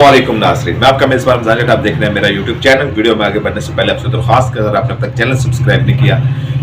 वालेकुम नाज़रीन, मैं आपका मेज़बान रमज़ान जट। आप देख रहे हैं मेरा यूट्यूब चैनल। वीडियो में आगे बढ़ने से पहले आपसे दरख्वास्त है, अगर आपने अब तक चैनल सब्सक्राइब नहीं किया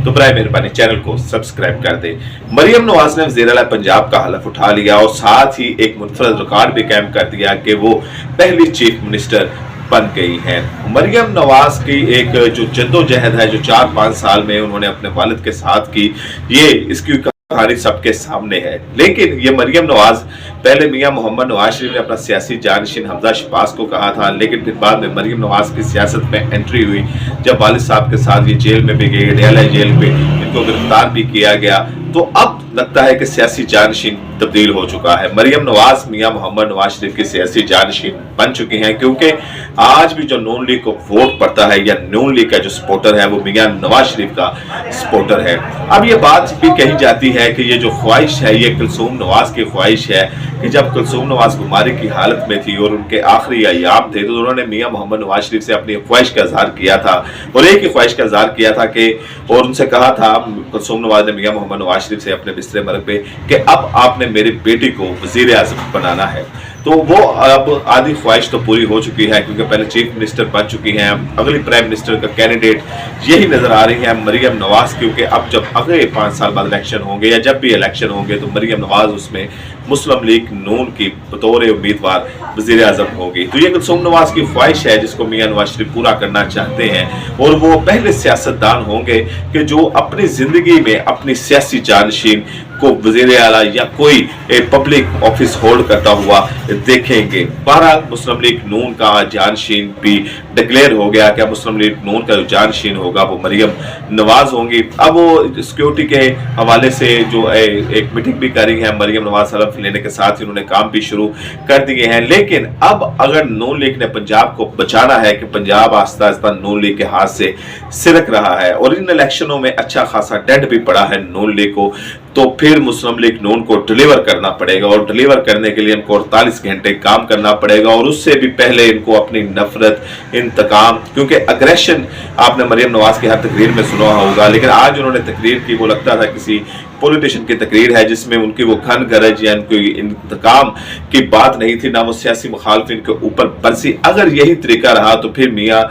तो बराए मेहरबानी चैनल को सब्सक्राइब कर दे। मरियम नवाज ने वज़ीर आला पंजाब का हलफ उठा लिया और साथ ही एक मुनफरद रिकॉर्ड भी कायम कर दिया कि वो पहली चीफ मिनिस्टर बन गई हैं। मरियम नवाज की एक जो जद्दोजहद है जो 4-5 साल में उन्होंने अपने वालिद के साथ की, ये इसकी कहानी सबके सामने है। लेकिन ये मरियम नवाज पहले मियां मोहम्मद नवाज शरीफ ने अपना सियासी जानशीन हमजा शहबाज को कहा था, लेकिन फिर बाद में मरियम नवाज की सियासत में एंट्री हुई जब वालिद साहब के साथ ये जेल में भी गए, डीएलए जेल में इनको गिरफ्तार भी किया गया। तो अब लगता है कि सियासी जानशीन तब्दील हो चुका है। मरियम नवाज मियां मोहम्मद नवाज शरीफ की सियासी जानशीन बन चुकी हैं, क्योंकि आज भी जो नून लीग को वोट पड़ता है या नून लीग का जो सपोर्टर है वो मियां नवाज शरीफ का सपोर्टर है। अब ये बात भी कही जाती है कि ये जो ख्वाहिश है ये कुलसूम नवाज की ख्वाहिश है कि जब कुलसूम नवाज बीमारी की हालत में थी और उनके आखिरी अय्याम थे तो उन्होंने मियां मोहम्मद नवाज शरीफ से अपनी ख्वाहिश का इजहार किया था और एक ही ख्वाहिश का इजहार किया था कि और उनसे कहा था कुलसूम नवाज ने मियां मोहम्मद नवाज शरीफ से अपने बिस्तरे मरग पे कि अब आपने मेरी बेटी को वजीर आज़म बनाना है। तो वो अब आधी ख्वाहिश तो पूरी हो चुकी है, क्योंकि पहले चीफ मिनिस्टर बन चुकी हैं। अगली प्राइम मिनिस्टर का कैंडिडेट यही नजर आ रही है मरियम नवाज, क्योंकि अब जब अगले 5 साल बाद इलेक्शन होंगे या जब भी इलेक्शन होंगे तो मरियम नवाज उसमें मुस्लिम लीग नून की बतौर उम्मीदवार वजीर आज़म होगी। तो ये कुलसूम नवाज की ख्वाहिश है जिसको मियां नवाज शरीफ पूरा करना चाहते हैं और वो पहले सियासतदान होंगे कि जो अपनी जिंदगी में अपनी सियासी जानशीन को वजीर आला या कोई पब्लिक ऑफिस होल्ड करता हुआ देखेंगे। बहरहाल मुस्लिम लीग नून का जानशीन भी डिक्लेयर हो गया कि मुस्लिम लीग नून का जो जानशीन होगा वो मरियम नवाज होंगी। अब वो सिक्योरिटी के हवाले से जो एक मीटिंग भी करी है मरियम नवाज हलफ लेने के साथ ही उन्होंने काम भी शुरू कर दिए हैं। लेकिन अब अगर नून लीग ने पंजाब को बचाना है कि पंजाब आस्ता आस्ता नून लीग के हाथ से सिरक रहा है और इन इलेक्शनों में अच्छा खासा डेंट भी पड़ा है नून लीग को, तो फिर मुस्लिम लीग नून को डिलीवर करना पड़ेगा और डिलीवर करने के लिए इनको 48 घंटे काम करना पड़ेगा और उससे भी पहले इनको अपनी नफरत, इंतकाम, क्योंकि अग्रेशन आपने मरियम नवाज की हर तकरीर में सुना होगा, लेकिन आज उन्होंने तकरीर की वो लगता था किसी पॉलिटिशियन की तकरीर है जिसमें उनकी वो खन गरज या उनकी इंतकाम की बात नहीं थी, ना वो सियासी मुखालफिन के ऊपर बरसी। अगर यही तरीका रहा तो फिर मियां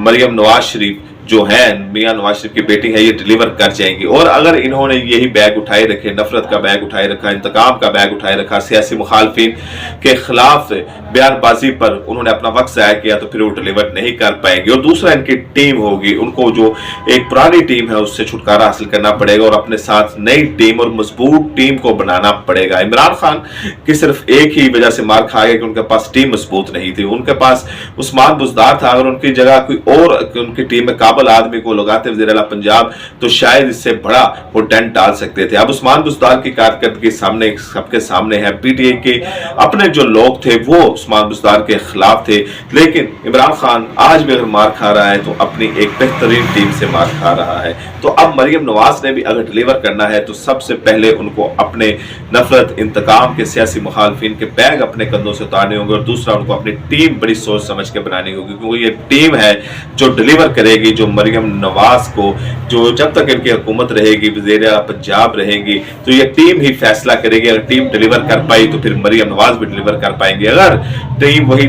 मरियम नवाज शरीफ जो है मियां नवाज शरीफ की बेटी है ये डिलीवर कर जाएंगी। और अगर इन्होंने यही बैग उठाए रखे, नफरत का बैग उठाए रखा, इंतकाम का बैग उठाए रखा, सियासी मुखालफिन के खिलाफ बयानबाजी पर उन्होंने अपना वक्त ज़ाया किया तो फिर वो डिलीवर नहीं कर पाएंगे। और दूसरा इनकी टीम होगी, उनको जो एक पुरानी टीम है उससे छुटकारा हासिल करना पड़ेगा और अपने साथ नई टीम और मजबूत टीम को बनाना पड़ेगा। इमरान खान की सिर्फ एक ही वजह से मार खा गया कि उनके पास टीम मजबूत नहीं थी। उनके पास उस्मान बुज़दार था, अगर उनकी जगह कोई और उनकी टीम में आदमी को लगाते वज़ीर आला पंजाब तो शायद इससे बड़ा वो डेंट डाल सकते थे। अब उस्मान बुज़दार की कारकर्दगी सामने सबके सामने है। पीटीआई के अपने जो लोग थे वो उस्मान बुज़दार के खिलाफ थे, लेकिन इमरान खान आज भी अगर मार खा रहा है तो अपनी एक बेहतरीन टीम से मार खा रहा है। तो अब मरियम नवाज ने भी अगर डिलीवर करना है तो सबसे पहले उनको अपने नफरत, इंतकाम के सियासी मुखालफिन के बैग अपने कंधों से उतारने होंगे और दूसरा उनको अपनी टीम बड़ी सोच समझ के बनानी होगी, क्योंकि ये टीम है जो डिलीवर करेगी, जो मरियम नवाज को, जो जब तक इनकी हुकूमत रहेगी, वज़ीर आला पंजाब रहेगी, तो ये टीम ही फैसला करेगी। अगर टीम डिलीवर कर पाई तो फिर मरियम नवाज भी डिलीवर कर पाएंगे। अगर टीम वही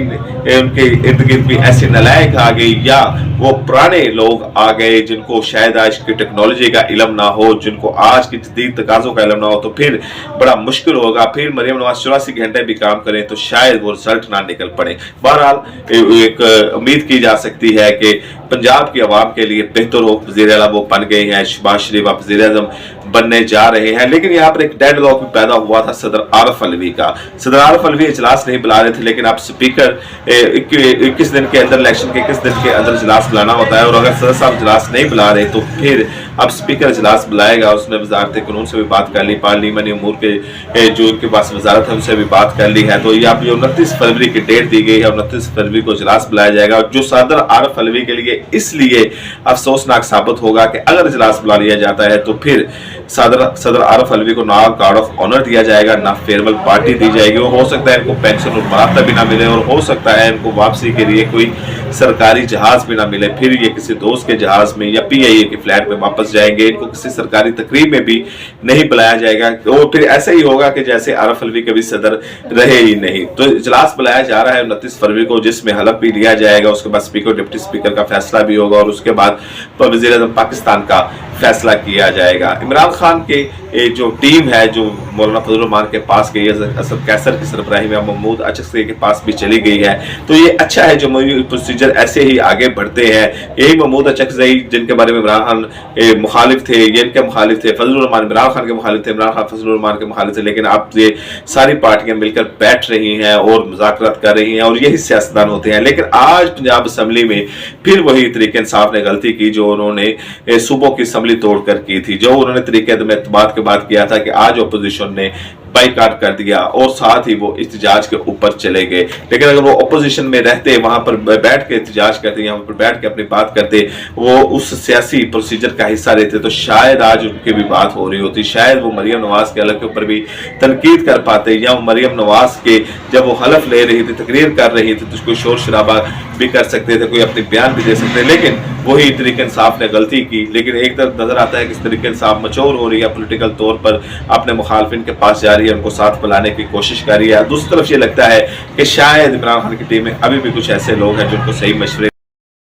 उनके इर्द गिर्द भी ऐसे नलायक आ गई या वो पुराने लोग आ गए जिनको शायद आज की टेक्नोलॉजी का इल्म ना हो, जिनको आज की जदीद तकाज़ों का इल्म ना हो, तो फिर बड़ा मुश्किल होगा। फिर मरियम नवाज 84 घंटे भी काम करें तो शायद वो रिजल्ट ना निकल पड़े। बहरहाल एक उम्मीद की जा सकती है कि पंजाब की आवाम के लिए बेहतर हो वज़ीर आला वो बन गए हैं, शहबाज शरीफ अब वज़ीर आज़म बनने जा रहे हैं। लेकिन यहाँ पर एक डेडलॉक भी पैदा हुआ था सदर आरिफ अलवी का। सदर आरिफ अलवी इजलास नहीं बुला रहे थे, लेकिन अब स्पीकर 21 दिन के अंदर, इलेक्शन के 21 दिन के अंदर इजलास बुलाना होता है और अगर सदर साहब इजलास नहीं बुला रहे तो फिर अब स्पीकर इजलास बुलाएगा। उसने वजारत कानून से भी बात कर ली, पार्लियामानी उमूर के जो उनके पास वजारत है उनसे भी बात कर ली है। तो ये 29 फरवरी की डेट दी गई है, 29 फरवरी को इजलास बुलाया जाएगा, जो सदर आरिफ अलवी के लिए इसलिए अफसोसनाक साबित होगा कि अगर इजलास बुला लिया जाता है तो फिर सदर आरिफ अलवी को ना गार्ड ऑफ ऑनर दिया जाएगा, ना फेयरवेल पार्टी दी जाएगी। और हो सकता है इनको पेंशन और मरातब भी ना मिले और हो सकता है इनको वापसी के लिए कोई सरकारी जहाज भी ना मिले, फिर ये किसी दोस्त के जहाज में या पीआईए के फ्लैट में वापस वापस जाएंगे, इनको किसी सरकारी तकरीब में भी नहीं बुलाया जाएगा। तो फिर ऐसा ही होगा कि जैसे आरफ अलवी कभी सदर रहे ही नहीं। तो इजलास बुलाया जा रहा है 29 फरवरी को, जिसमें हलफ भी लिया जाएगा, उसके बाद स्पीकर डिप्टी स्पीकर का फैसला भी होगा और उसके बाद वज़ीर आज़म पाकिस्तान का फैसला किया जाएगा। इमरान खान के जो टीम है जो मौलाना फजल रहमान के पास गई है, असद कैसर की सरबराही में महमूद अचकज़ई के पास भी चली गई है। तो ये अच्छा है, जो प्रोसीजर ऐसे ही आगे बढ़ते हैं। यही महमूद अचकज़ई जिनके बारे में इमरान खान मुखालिफ थे, ये इनके मुखालिफ थे, फजल रहमान इमरान खान के मुखालिफ थे, इमरान खान फजल रहमान के मुखालिफ थे, लेकिन अब ये सारी पार्टियां मिलकर बैठ रही हैं और मुज़ाकरात कर रही हैं और यही सियासतदान होते हैं। लेकिन आज पंजाब असम्बली में फिर वही तरीके इंसाफ ने गलती की जो उन्होंने सूबों की असम्बली तोड़कर की थी, जो उन्होंने तरीके एतमाद के बाद किया था कि आज अपोजिशन ने बाइकाट कर दिया और साथ ही वो इhtजाज के ऊपर चले गए। लेकिन अगर वो अपोजिशन में रहते, वहां पर बैठ के इhtजाज करते, यहाँ पर बैठ के अपनी बात करते, वो उस सियासी प्रोसीजर का हिस्सा रहते, तो शायद आज उनकी भी बात हो रही होती, शायद वो मरियम नवाज के हलफ के ऊपर भी तनकीद कर पाते, या वो मरियम नवाज के जब वो हलफ ले रही थी, तकरीर कर रही थी, तो कोई शोर शराबा भी कर सकते थे, कोई अपनी बयान भी दे सकते। लेकिन वही तरीके इंसाफ ने गलती की। लेकिन एक तरफ नजर आता है कि इस तरीके इंसाफ मचोर हो रही है, पॉलिटिकल तौर पर अपने मुखालफिन के पास जा रही है, उनको साथ बुलाने की कोशिश कर रही है। दूसरी तरफ ये लगता है कि शायद इमरान खान की टीम में अभी भी कुछ ऐसे लोग हैं जिनको सही मशवरे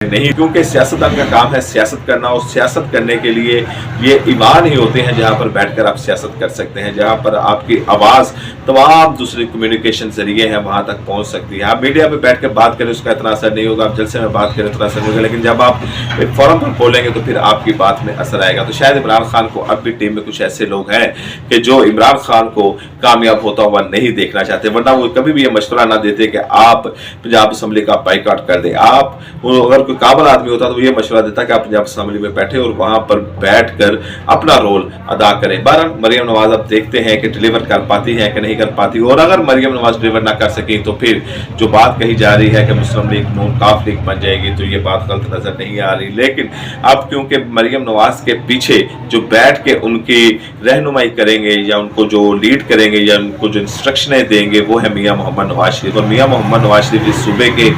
नहीं, क्योंकि सियासतदान का काम है सियासत करना, और सियासत करने के लिए ये ईवान ही होते हैं जहां पर बैठकर आप सियासत कर सकते हैं, जहां पर आपकी आवाज़ तमाम दूसरे कम्युनिकेशन जरिए हैं वहां तक पहुंच सकती है। आप मीडिया में बैठ कर बात करें उसका इतना असर नहीं होगा, आप जलसे में बात करें इतना असर नहीं होगा, लेकिन जब आप एक फोरम पर बोलेंगे तो फिर आपकी बात में असर आएगा। तो शायद इमरान खान को अब भी टीम में कुछ ऐसे लोग हैं कि जो इमरान खान को कामयाब होता हुआ नहीं देखना चाहते, वरना वो कभी भी ये मशवरा ना देते कि आप पंजाब असम्बली का बाइकाट कर दें। आप अगर कोई काबिल आदमी होता तो ये मशवरा देता कि आप पंजाब असम्बली में बैठे और वहां पर बैठकर अपना रोल अदा करें। बहरहाल मरियम नवाज अब देखते हैं कि डिलीवर कर पाती है कि नहीं कर पाती, और अगर मरियम नवाज डिलीवर ना कर सकी तो फिर जो बात कही जा रही है कि मुस्लिम लीग नून काफ लीग बन जाएगी, तो ये बात गलत नजर नहीं आ रही। लेकिन अब क्योंकि मरियम नवाज के पीछे जो बैठ के उनकी रहनुमाई करेंगे या उनको जो लीड करेंगे या उनको जो इंस्ट्रक्शनें देंगे वो है मियां मोहम्मद नवाज शरीफ। और मियां मोहम्मद नवाज शरीफ इस सूबे के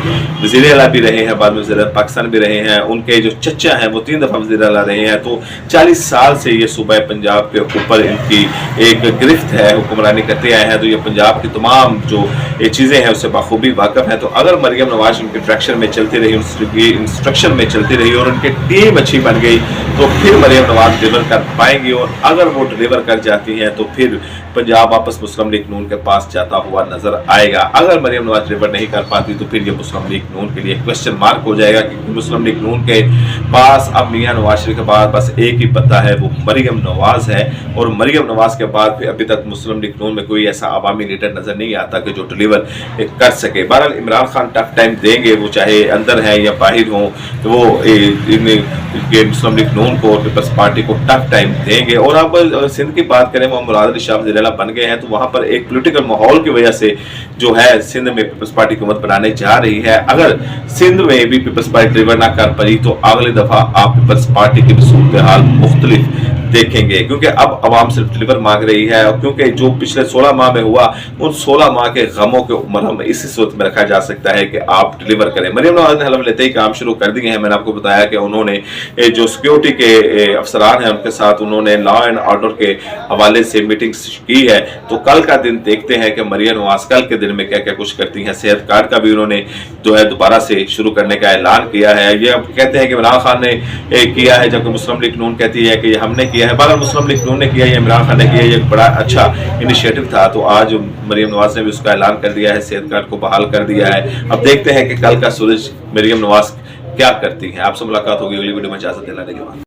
वज़ीर आला भी रहे हैं, बाद में वज़ीर पाकिस्तान भी रहे हैं, उनके जो चचा हैं वो 3 दफा वज़ीर आला रहे हैं। तो 40 साल से ये सूबा पंजाब के ऊपर इनकी एक गिरफ्त है, हुक्मरानी करते आए हैं, तो ये पंजाब की तमाम जो ये चीज़ें हैं उससे बखूबी वाकिफ है। तो अगर मरियम नवाज उनके डायरेक्शन में चलती रही, उनकी इंस्ट्रक्शन में चलती रही और उनकी टीम अच्छी बन गई, तो फिर मरियम नवाज डिलीवर कर पाएंगी। और अगर वो डिलीवर कर जाती हैं तो फिर पंजाब वापस मुस्लिम लीग नून के पास जाता हुआ नजर आएगा। अगर मरियम नवाज डिलीवर नहीं कर पाती तो फिर ये मुस्लिम लीग नून के लिए क्वेश्चन मार्क हो जाएगा, क्योंकि मुस्लिम लीग नून के पास अब मियां नवाज शरीफ के बाद बस एक ही पता है, वो मरियम नवाज है। और मरियम नवाज के बाद फिर अभी तक मुस्लिम लीग नून में कोई ऐसा अवामी लीडर नजर नहीं आता कि जो डिलीवर कर सके। बहरहाल इमरान खान टफ टाइम देंगे, वो चाहे अंदर है या बाहर हो, तो वो मुस्लिम लीग नून को, पीपल्स पार्टी को टफ टाइम देंगे। और अब सिंध की बात करें, वो मुराद अली शाह वज़ीर आला बन गए हैं, तो वहां पर एक पॉलिटिकल माहौल की वजह से जो है सिंध में पीपल्स पार्टी हुकूमत बनाने जा रही है। अगर सिंध में भी पीपल्स पार्टी डिलीवर ना कर पाई तो अगली दफा आप पीपल्स पार्टी की सूरत हाल मुख्तलिफ देखेंगे, क्योंकि अब आवाम सिर्फ डिलीवर मांग रही है। और क्योंकि जो पिछले 16 माह में हुआ, उन 16 माह के गमों के मरहम इसी सूरत में रखा जा सकता है कि आप डिलीवर करें। मरियम नवाज ने हलफ लेते ही काम शुरू कर दिए हैं। मैंने आपको बताया कि उन्होंने जो सिक्योरिटी के अफसरान हैं उनके साथ उन्होंने लॉ एंड ऑर्डर के हवाले से मीटिंग्स की है। तो कल का दिन देखते हैं कि मरियम नवाज कल के दिन में क्या क्या कुछ करती हैं। सेहत कार्ड का भी उन्होंने जो है दोबारा से शुरू करने का ऐलान किया है। ये अब कहते हैं कि इमरान खान ने किया है, जबकि मुस्लिम लीग नून कहती है कि हमने किया है। बारह मुस्लिम लीग नून ने किया, ये इमरान खान ने किया, ये बड़ा अच्छा इनिशिएटिव था। तो आज मरियम नवाज ने भी उसका ऐलान कर दिया है, सेहत कार्ड को बहाल कर दिया है। अब देखते हैं कि कल का सूरज मरियम नवाज क्या करती है। आपसे मुलाकात होगी अगली वीडियो में, इजाजत दिलाने के बाद।